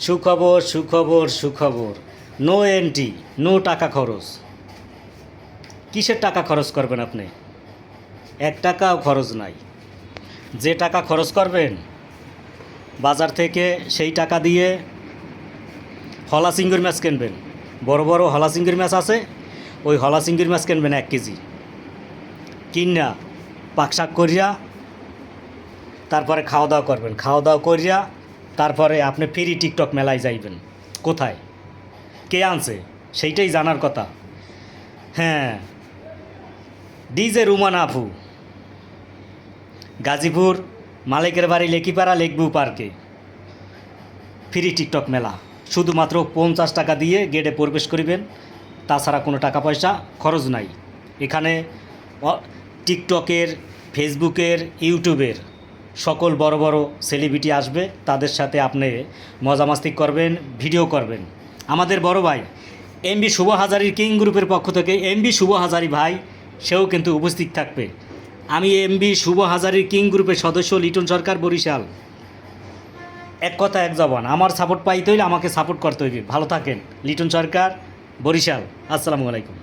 সুখবর সুখবর সুখবর, নো এন্ট্রি, নো টাকা খরচ। কিসের টাকা খরচ করবেন আপনি? 1 টাকাও খরচ নাই। যে টাকা খরচ করবেন বাজার থেকে, সেই টাকা দিয়ে হলা চিংড়ির মাছ কিনবেন। বড় বড় হলা চিংড়ির মাছ আছে, ওই হলা চিংড়ির মাছ কিনবেন 1 কেজি, কিনা পাকশাক করিয়া তারপরে খাওয়া দাওয়া করবেন। খাওয়া দাওয়া করিয়া তারপরে আপনি ফ্রি টিকটক মেলায় যাইবেন। কোথায়, কে আনছে, সেইটাই জানার কথা। হ্যাঁ, ডিজে রুমান আপু, গাজীপুর মালিকের বাড়ি লেকিপাড়া লেকভিউ পার্কে ফ্রি টিকটক মেলা। শুধুমাত্র 50 টাকা দিয়ে গেটে প্রবেশ করিবেন, তাছাড়া কোনো টাকা পয়সা খরচ নাই। এখানে টিকটকের, ফেসবুকের, ইউটিউবের সকল বড় বড় সেলিব্রিটি আসবে, তাদের সাথে আপনি মজামাস্তি করবেন, ভিডিও করবেন। আমাদের বড় ভাই এমবি শুভ হাজারীর কিং গ্রুপের পক্ষ থেকে এমবি শুভ হাজারী ভাই, সেও কিন্তু উপস্থিত থাকবে। আমি এমবি শুভ হাজারীর কিং গ্রুপের সদস্য লিটন সরকার, বরিশাল। এক কথা এক জবান, আমার সাপোর্ট পাইতে হইলে আমাকে সাপোর্ট করতে হইবে। ভালো থাকেন। লিটন সরকার, বরিশাল। আসসালামু আলাইকুম।